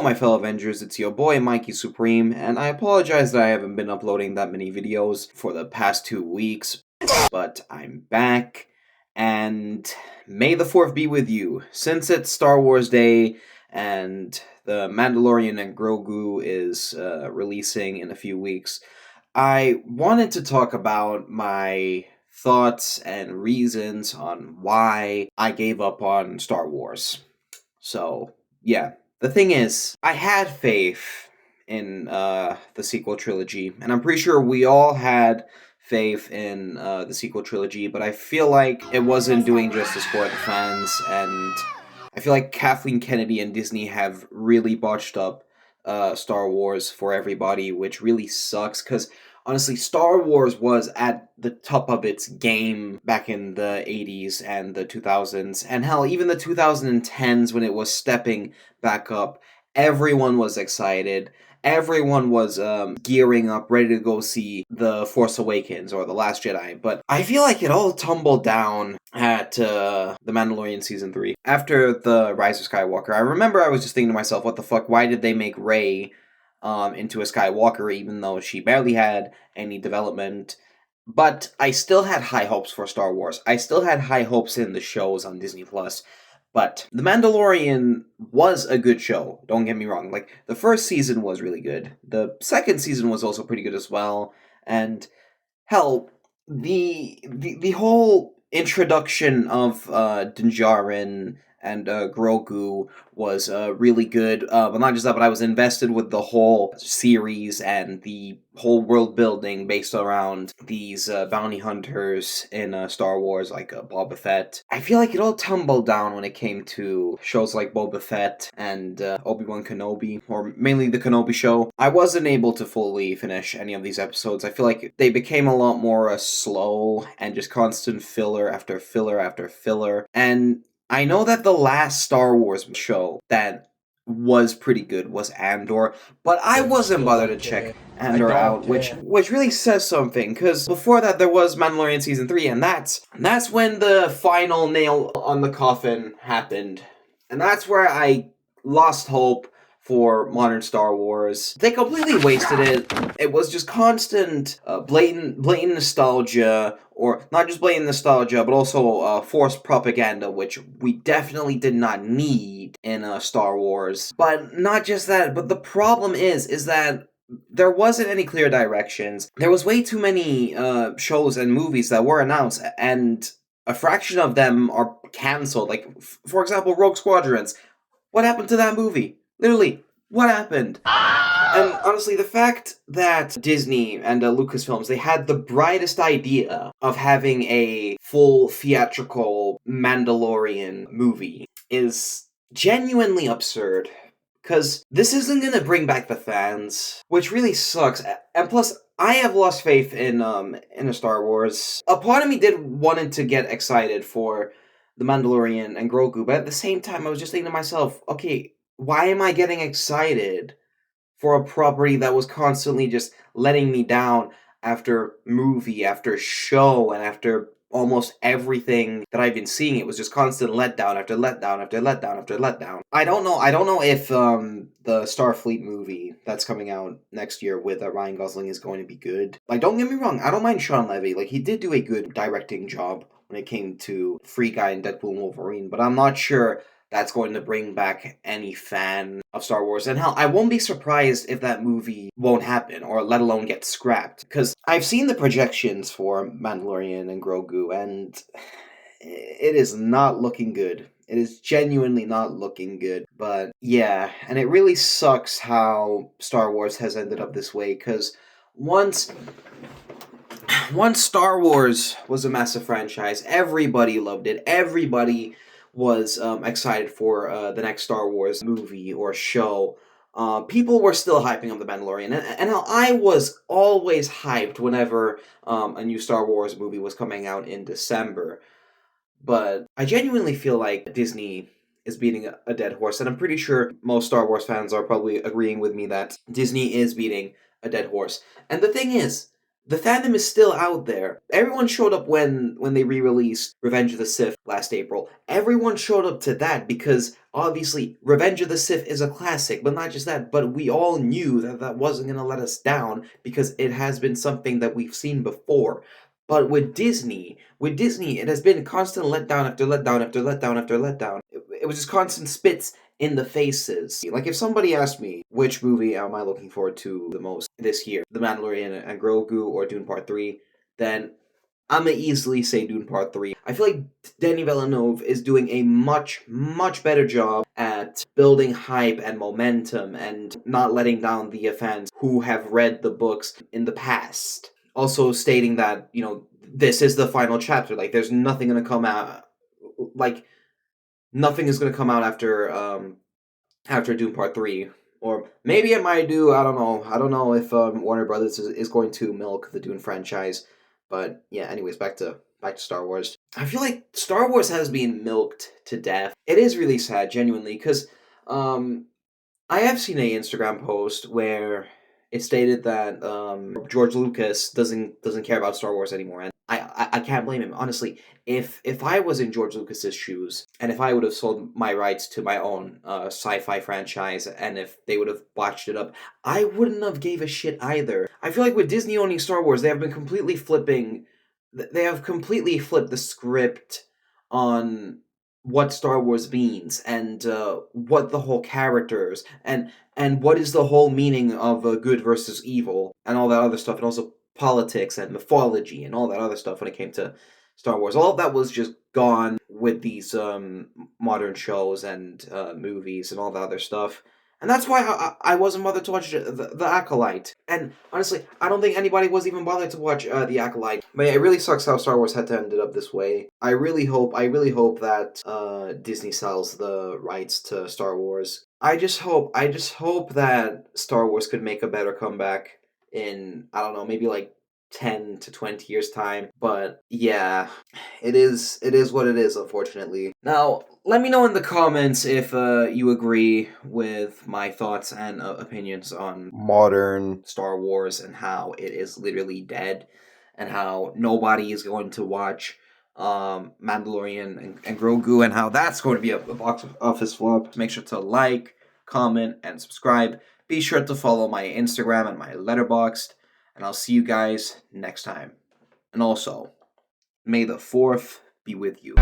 Hello, my fellow Avengers, it's your boy Mikey Supreme, and I apologize that I haven't been uploading that many videos for the past 2 weeks, but I'm back, and may the 4th be with you. Since it's Star Wars Day, and the Mandalorian and Grogu is releasing in a few weeks, I wanted to talk about my thoughts and reasons on why I gave up on Star Wars. So, yeah. The thing is, I had faith in the sequel trilogy, and I'm pretty sure we all had faith in the sequel trilogy, but I feel like it wasn't doing justice for the fans, and I feel like Kathleen Kennedy and Disney have really botched up Star Wars for everybody, which really sucks, because honestly, Star Wars was at the top of its game back in the 80s and the 2000s, and hell, even the 2010s when it was stepping back up. Everyone was excited. Everyone was gearing up, ready to go see The Force Awakens or The Last Jedi. But I feel like it all tumbled down at The Mandalorian Season 3. After The Rise of Skywalker, I remember I was just thinking to myself, what the fuck, why did they make Rey into a Skywalker even though she barely had any development? But I still had high hopes for Star Wars. I still had high hopes in the shows on Disney+. But The Mandalorian was a good show, don't get me wrong. Like, the first season was really good. The second season was also pretty good as well. And, hell, the whole introduction of Din Djarin and Grogu was really good. But not just that, but I was invested with the whole series and the whole world building based around these bounty hunters in Star Wars, like Boba Fett. I feel like it all tumbled down when it came to shows like Boba Fett and Obi-Wan Kenobi, or mainly the Kenobi show. I wasn't able to fully finish any of these episodes. I feel like they became a lot more slow and just constant filler after filler after filler. And I know that the last Star Wars show that was pretty good was Andor, but I wasn't bothered to check Andor out, which really says something, because before that there was Mandalorian Season 3, and that's when the final nail on the coffin happened. And that's where I lost hope for modern Star Wars. They completely wasted it. It was just constant blatant nostalgia, or not just blatant nostalgia, but also forced propaganda, which we definitely did not need in Star Wars. But not just that, but the problem is that there wasn't any clear directions. There was way too many shows and movies that were announced, and a fraction of them are cancelled. Like, for example, Rogue Squadrons. What happened to that movie? Literally, what happened? And honestly, the fact that Disney and Lucasfilms, they had the brightest idea of having a full theatrical Mandalorian movie is genuinely absurd. Because this isn't going to bring back the fans, which really sucks. And plus, I have lost faith in a Star Wars. A part of me did wanted to get excited for The Mandalorian and Grogu, but at the same time, I was just thinking to myself, okay, why am I getting excited for a property that was constantly just letting me down after movie, after show, and after almost everything that I've been seeing? It was just constant letdown after letdown after letdown after letdown. I don't know if the Starfleet movie that's coming out next year with Ryan Gosling is going to be good. Like, don't get me wrong, I don't mind Sean Levy. Like, he did do a good directing job when it came to Free Guy and Deadpool and Wolverine, but I'm not sure that's going to bring back any fan of Star Wars. And hell, I won't be surprised if that movie won't happen, or let alone get scrapped. Because I've seen the projections for Mandalorian and Grogu, and it is not looking good. It is genuinely not looking good. But yeah, and it really sucks how Star Wars has ended up this way, because once Star Wars was a massive franchise, everybody loved it. Everybody was excited for the next Star Wars movie or show. People were still hyping up The Mandalorian, and I was always hyped whenever a new Star Wars movie was coming out in December. But I genuinely feel like Disney is beating a dead horse, and I'm pretty sure most Star Wars fans are probably agreeing with me that Disney is beating a dead horse. And the thing is, the fandom is still out there. Everyone showed up when they re-released Revenge of the Sith last April. Everyone showed up to that because obviously Revenge of the Sith is a classic, but not just that, but we all knew that that wasn't going to let us down because it has been something that we've seen before. But with Disney, it has been constant letdown after letdown after letdown after letdown. It was just constant spits in the faces. Like, if somebody asked me which movie am I looking forward to the most this year, The Mandalorian and Grogu or Dune Part 3, then I'm gonna easily say Dune Part 3. I feel like Denis Villeneuve is doing a much, much better job at building hype and momentum and not letting down the fans who have read the books in the past. Also stating that, this is the final chapter. Like, there's nothing gonna come out. Like, nothing is gonna come out after Doom Part 3. Or maybe it might do, I don't know. I don't know if Warner Brothers is going to milk the Dune franchise. But yeah, anyways, back to Star Wars. I feel like Star Wars has been milked to death. It is really sad, genuinely, because I have seen a Instagram post where it stated that George Lucas doesn't care about Star Wars anymore, and I can't blame him. Honestly, if I was in George Lucas's shoes, and if I would have sold my rights to my own sci-fi franchise, and if they would have botched it up, I wouldn't have gave a shit either. I feel like with Disney owning Star Wars, they have been completely flipping. They have completely flipped the script on what Star Wars means and what the whole characters and what is the whole meaning of good versus evil and all that other stuff, and also politics and mythology and all that other stuff when it came to Star Wars. All of that was just gone with these modern shows and movies and all that other stuff. And that's why I wasn't bothered to watch the Acolyte. And honestly, I don't think anybody was even bothered to watch the Acolyte. But yeah, it really sucks how Star Wars had to end up this way. I really hope that Disney sells the rights to Star Wars. I just hope that Star Wars could make a better comeback in, I don't know, maybe like 10 to 20 years time. But yeah, it is what it is, unfortunately. Now, let me know in the comments if you agree with my thoughts and opinions on modern Star Wars and how it is literally dead and how nobody is going to watch Mandalorian and Grogu and how that's going to be a box office flop. Make sure to like, comment, and subscribe. Be sure to follow my Instagram and my Letterboxd, and I'll see you guys next time. And also, may the 4th be with you.